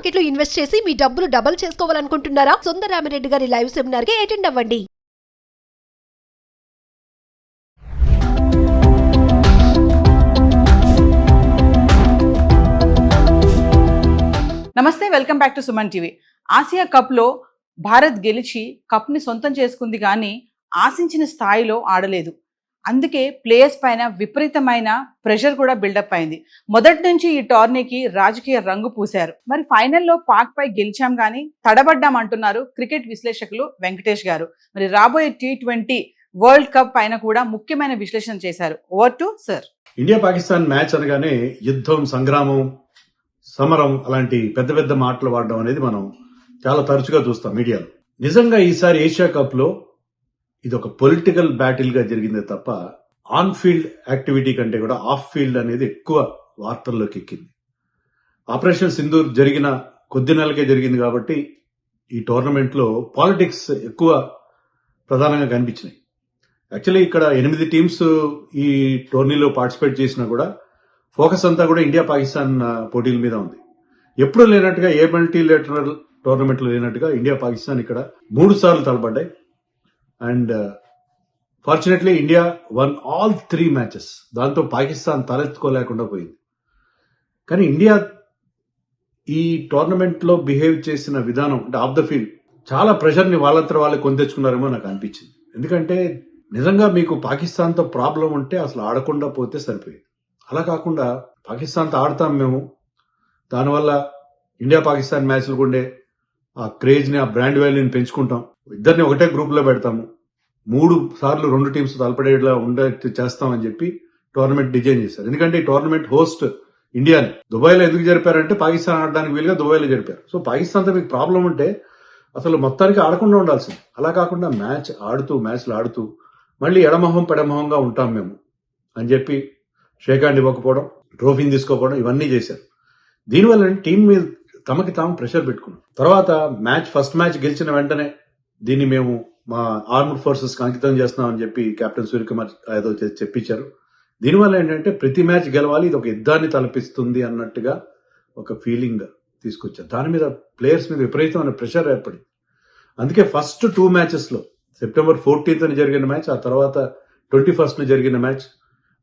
Market లో invest చేసి మీ డబ్బులు డబుల్ చేసుకోవాలనుకుంటున్నారా? సుందరరామిరెడ్డి గారి లైవ్ సెమినార్ కి అటెండ్ అవ్వండి. నమస్తే, welcome back to Suman TV. Asia కప్లో భారత్ గెలిచి కప్ని సొంతం చేసుకుంది, కానీ ఆశించిన స్థాయిలో ఆడలేదు. అందుకే ప్లేయర్స్ పైన విపరీతమైన ప్రెషర్ కూడా బిల్డప్ అయింది. మొదటి నుంచి ఈ టోర్నీకి రాజకీయ రంగు పూశారు. మరి ఫైనల్లో పాక్ పై గెలిచాం కానీ తడబడ్డాం అంటున్నారు క్రికెట్ విశ్లేషకులు వెంకటేష్ గారు. మరి రాబోయే T20 వరల్డ్ కప్ పైన కూడా ముఖ్యమైన విశ్లేషణ చేశారు. Over to sir. India Pakistan match అనగానే యుద్ధం, సంగ్రామం, సమరం అలాంటి పెద్ద పెద్ద మాటలు వాడడం అనేది మనం చాలా తరచుగా చూస్తాం మీడియాలో. నిజంగా ఈసారి ఏషియా కప్ లో ఇది ఒక పొలిటికల్ బ్యాటిల్ గా జరిగిందే తప్ప ఆన్ ఫీల్డ్ యాక్టివిటీ కంటే కూడా ఆఫ్ ఫీల్డ్ అనేది ఎక్కువ వార్తల్లోకి ఎక్కింది. ఆపరేషన్ సింధూర్ జరిగిన కొద్ది నెలలకే జరిగింది కాబట్టి ఈ టోర్నమెంట్ లో పాలిటిక్స్ ఎక్కువ ప్రధానంగా కనిపించినాయి. యాక్చువల్లీ ఇక్కడ 8 టీమ్స్ ఈ టోర్నీలో పార్టిసిపేట్ చేసినా కూడా ఫోకస్ అంతా కూడా ఇండియా పాకిస్తాన్ పోటీల మీద ఉంది. ఎప్పుడు లేనట్టుగా ఏ మల్టీలేటరల్ టోర్నమెంట్ లో లేనట్టుగా ఇండియా పాకిస్తాన్ ఇక్కడ 3 సార్లు తలపడ్డాయి. And fortunately India won all 3 matches. దాంతో పాకిస్తాన్ తలెత్తుకోలేకుండా పోయింది. కానీ ఇండియా ఈ టోర్నమెంట్ లో బిహేవ్ చేసిన విధానం అంటే ఆఫ్ ద ఫీల్డ్ చాలా ప్రెషర్ ని వాళ్ళంతా వాళ్ళే కొని తెచ్చుకున్నారేమో నాకు అనిపించింది. ఎందుకంటే నిజంగా మీకు పాకిస్తాన్ తో ప్రాబ్లం ఉంటే అసలు ఆడకుండా పోతే సరిపోయింది. అలా కాకుండా పాకిస్తాన్తో ఆడతాం మేము, దానివల్ల ఇండియా పాకిస్తాన్ మ్యాచ్లు ఉండే ఆ క్రేజ్ ని, ఆ బ్రాండ్ వాల్యూని పెంచుకుంటాం, ఇద్దరిని ఒకటే గ్రూప్ లో పెడతాము, 3 సార్లు 2 టీమ్స్ తలపడేలా ఉండేట్టు చేస్తామని చెప్పి టోర్నమెంట్ డిజైన్ చేశారు. ఎందుకంటే ఈ టోర్నమెంట్ హోస్ట్ ఇండియాని. దుబాయ్లో ఎందుకు జరిపారంటే పాకిస్తాన్ ఆడడానికి వీలుగా దుబాయ్లో జరిపారు. సో పాకిస్తాన్తో మీకు ప్రాబ్లం ఉంటే అసలు మొత్తానికి ఆడకుండా ఉండాల్సింది. అలా కాకుండా మ్యాచ్లు ఆడుతూ మళ్ళీ ఎడమొహం పెడమొహంగా ఉంటాం మేము అని చెప్పి షేక్ హ్యాండ్ ఇవ్వకపోవడం, ట్రోఫీని తీసుకోకపోవడం, ఇవన్నీ చేశారు. దీనివల్ల టీం మీద తమకి తాము ప్రెషర్ పెట్టుకున్నాం. తర్వాత ఫస్ట్ మ్యాచ్ గెలిచిన వెంటనే దీన్ని మేము మా ఆర్మ్డ్ ఫోర్సెస్ కి అంకితం చేస్తున్నామని చెప్పి కెప్టెన్ సూర్యకుమార్ ఏదో చెప్పించారు. దీనివల్ల ఏంటంటే ప్రతి మ్యాచ్ గెలవాలి, ఇది ఒక యుద్ధాన్ని తలపిస్తుంది అన్నట్టుగా ఒక ఫీలింగ్ తీసుకొచ్చారు. దాని మీద ప్లేయర్స్ మీద విపరీతమైన ప్రెషర్ ఏర్పడింది. అందుకే ఫస్ట్ 2 మ్యాచెస్ లో సెప్టెంబర్ 14th జరిగిన మ్యాచ్, ఆ తర్వాత 21st జరిగిన మ్యాచ్,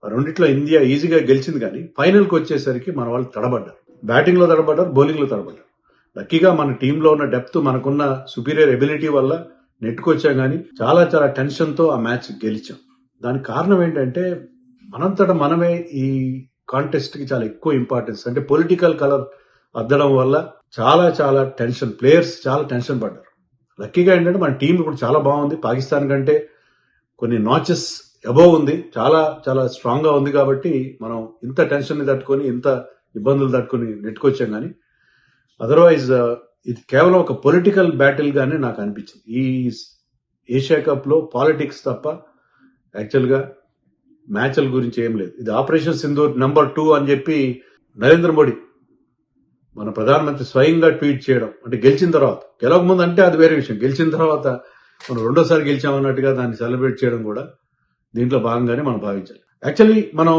ఆ రెండిట్లో ఇండియా ఈజీగా గెలిచింది. కానీ ఫైనల్కి వచ్చేసరికి మన వాళ్ళు తడబడ్డారు. బ్యాటింగ్ లో తడబడ్డారు, బౌలింగ్ లో తడబడ్డారు. లక్కీగా మన టీంలో ఉన్న డెప్త్, మనకున్న సుపీరియర్ ఎబిలిటీ వల్ల నెట్టుకొచ్చాం. కానీ చాలా చాలా టెన్షన్ తో ఆ మ్యాచ్ గెలిచాం. దానికి కారణం ఏంటంటే మనంతటా మనమే ఈ కాంటెస్ట్ కి చాలా ఎక్కువ ఇంపార్టెన్స్, అంటే పొలిటికల్ కలర్ అద్దడం వల్ల చాలా చాలా టెన్షన్, ప్లేయర్స్ చాలా టెన్షన్ పడ్డారు. లక్కీగా ఏంటంటే మన టీం ఇప్పుడు చాలా బాగుంది. పాకిస్తాన్ కంటే కొన్ని నాచెస్ అబోవ్ ఉంది, చాలా చాలా స్ట్రాంగ్ గా ఉంది. కాబట్టి మనం ఇంత టెన్షన్ ని తట్టుకొని, ఇంత ఇబ్బందులు తట్టుకొని నెట్టుకొచ్చాం. కానీ అదర్వైజ్ ఇది కేవలం ఒక పొలిటికల్ బ్యాటిల్ గానే నాకు అనిపించింది. ఈ ఏషియా కప్ లో పాలిటిక్స్ తప్ప యాక్చువల్ గా మ్యాచ్ల గురించి ఏం లేదు. ఇది ఆపరేషన్ సింధూర్ నెంబర్ 2 అని చెప్పి నరేంద్ర మోడీ మన ప్రధానమంత్రి స్వయంగా ట్వీట్ చేయడం, అంటే గెలిచిన తర్వాత, గెలవకముందు అంటే అది వేరే విషయం, గెలిచిన తర్వాత మనం 2వ సారి గెలిచామన్నట్టుగా దాన్ని సెలబ్రేట్ చేయడం కూడా దీంట్లో భాగంగానే మనం భావించాలి. యాక్చువల్లీ మనం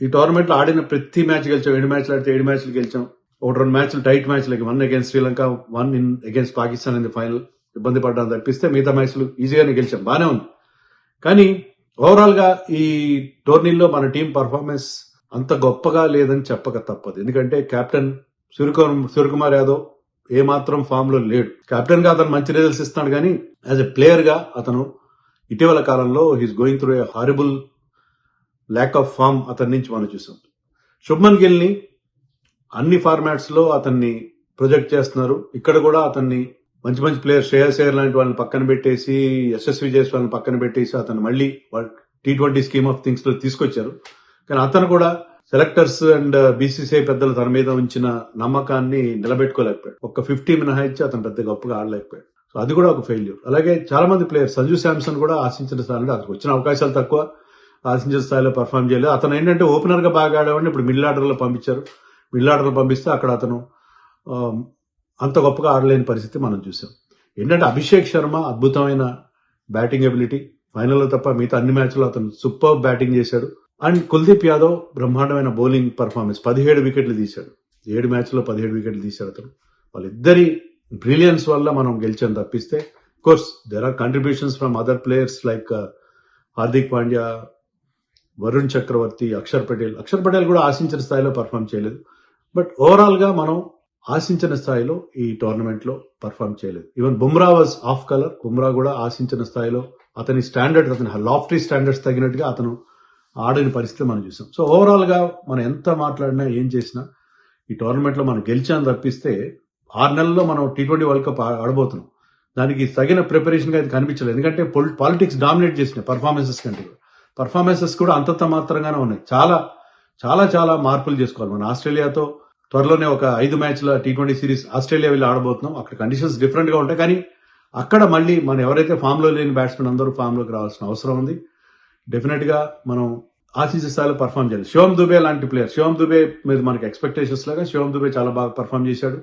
ఈ టోర్నమెంట్ లో ఆడిన ప్రతి మ్యాచ్ గెలిచాం. 7 మ్యాచ్లు ఆడితే 7 మ్యాచ్లు గెలిచాం. 1-2 మ్యాచ్లు టైట్ మ్యాచ్లు, 1 against Sri Lanka, 1 against Pakistan in the final ఇబ్బంది పడ్డాను తప్పిస్తే మిగతా మ్యాచ్లు ఈజీగానే గెలిచాం, బానే ఉంది. కానీ ఓవరాల్ గా ఈ టోర్నీలో మన టీం పర్ఫార్మెన్స్ అంత గొప్పగా లేదని చెప్పక తప్పదు. ఎందుకంటే కెప్టెన్ సూర్యకుమార్ యాదవ్ ఏమాత్రం ఫామ్ లో లేడు. కెప్టెన్ గా అతను మంచి రిజల్ట్స్ ఇస్తున్నాడు, కానీ యాజ్ ఎ ప్లేయర్ గా అతను ఇటీవల కాలంలో he's going through a horrible lack of form అతని నుంచి మనం చూసాం. శుభ్మన్ గిల్ ని అన్ని ఫార్మాట్స్ లో అతన్ని ప్రొజెక్ట్ చేస్తున్నారు. ఇక్కడ కూడా అతన్ని మంచి మంచి ప్లేయర్, శ్రేయస్ అయ్యర్ లాంటి వాళ్ళని పక్కన పెట్టేసి, యశస్వి జైస్వాల్ని పక్కన పెట్టేసి అతను మళ్ళీ T20 స్కీమ్ ఆఫ్ థింగ్స్ లో తీసుకొచ్చారు. కానీ అతను కూడా సెలెక్టర్స్ అండ్ బీసీసీఐ పెద్దలు తన మీద ఉంచిన నమ్మకాన్ని నిలబెట్టుకోలేకపోయాడు. ఒక 50 మినహాయించి అతను పెద్ద గొప్పగా ఆడలేకపోయాడు. సో అది కూడా ఒక ఫెయిల్యూర్. అలాగే చాలా మంది ప్లేయర్స్, సంజు శాంసన్ కూడా ఆశించిన స్థాయిలో, అతనికి వచ్చిన అవకాశాలు తక్కువ, ఆశించిన స్థాయిలో పర్ఫామ్ చేయలేదు. అతను ఏంటంటే ఓపెనర్ గా బాగా ఆడేవాడిని ఇప్పుడు మిడిల్ ఆర్డర్ లో పంపించారు. మిడిల్ ఆర్డర్ లో పంపిస్తే అక్కడ అతను అంత గొప్పగా ఆడలేని పరిస్థితి మనం చూసాం. ఏంటంటే అభిషేక్ శర్మ అద్భుతమైన బ్యాటింగ్ ఎబిలిటీ, ఫైనల్లో తప్ప మిగతా అన్ని మ్యాచ్లో అతను సూపర్ బ్యాటింగ్ చేశాడు. అండ్ కుల్దీప్ యాదవ్ బ్రహ్మాండమైన బౌలింగ్ పర్ఫార్మెన్స్, 17 వికెట్లు తీశాడు. 7 మ్యాచ్లో 17 వికెట్లు తీశాడు అతను. వాళ్ళిద్దరి బ్రిలియన్స్ వల్ల మనం గెలిచాం తప్పిస్తే course there are contributions from other players like Hardik Pandya, Varun Chakravarthy, Axar Patel కూడా ఆశించిన స్థాయిలో పర్ఫామ్ చేయలేదు. బట్ ఓవరాల్ గా మనం ఆశించిన స్థాయిలో ఈ టోర్నమెంట్ లో పర్ఫామ్ చేయలేదు. Even Bumrah was of colour. Bumrah కూడా ఆశించిన స్థాయిలో అతని లాఫ్టీ స్టాండర్డ్స్ తగినట్టుగా అతను ఆడని పరిస్థితి మనం చూసాం. సో ఓవరాల్ గా మనం ఎంత మాట్లాడినా ఏం చేసినా ఈ టోర్నమెంట్ లో మనం గెలిచాను తప్పిస్తే 6 నెలల్లో మనం T20 వరల్డ్ కప్ ఆడబోతున్నాం. దానికి తగిన ప్రిపరేషన్ గా అది కనిపించలేదు. ఎందుకంటే పాలిటిక్స్ డామినేట్ చేసినాయి పర్ఫార్మెన్సెస్ కంటే. పర్ఫార్మెన్సెస్ కూడా అంతంత మాత్రంగానే ఉన్నాయి. చాలా చాలా చాలా మార్పులు చేసుకోవాలి. మన ఆస్ట్రేలియాతో త్వరలోనే ఒక 5 మ్యాచ్ల T20 సిరీస్ ఆస్ట్రేలియా వెళ్ళి ఆడబోతున్నాం. అక్కడ కండిషన్స్ డిఫరెంట్ గా ఉంటాయి. కానీ అక్కడ మళ్ళీ మనం ఎవరైతే ఫామ్ లో లేని బ్యాట్స్మెన్ అందరూ ఫామ్ లోకి రావాల్సిన అవసరం ఉంది. డెఫినెట్ గా మనం ఆశించే స్థాయిలో పర్ఫామ్ చేయాలి. శివం దుబే లాంటి ప్లేయర్, శివం దుబే మీద మనకి ఎక్స్పెక్టేషన్స్ లాగా శివం దుబే చాలా బాగా పర్ఫామ్ చేశాడు.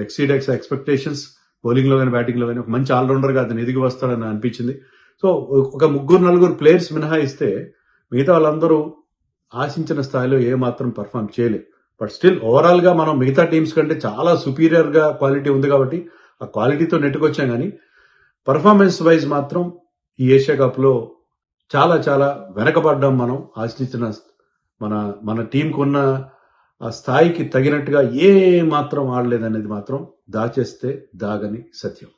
Exceed expectations. బౌలింగ్ లో కానీ బ్యాటింగ్ లో కానీ ఒక మంచి ఆల్రౌండర్ గా అతను ఎదిగి వస్తాడని అనిపించింది. సో ఒక 3-4 ప్లేయర్స్ మినహాయిస్తే మిగతా వాళ్ళందరూ ఆశించిన స్థాయిలో ఏ మాత్రం పర్ఫామ్ చేయలేదు. బట్ స్టిల్ ఓవరాల్ గా మనం మిగతా టీమ్స్ కంటే చాలా సుపీరియర్ గా క్వాలిటీ ఉంది కాబట్టి ఆ క్వాలిటీతో నెట్టుకొచ్చాం. కానీ పర్ఫార్మెన్స్ వైజ్ మాత్రం ఈ ఏషియా కప్ లో చాలా చాలా వెనకబడ్డాం. మనం ఆశించిన మన టీంకు ఉన్న ఆ స్థాయికి తగినట్టుగా ఏ మాత్రం ఆడలేదనేది మాత్రం దాచేస్తే దాగని సత్యం.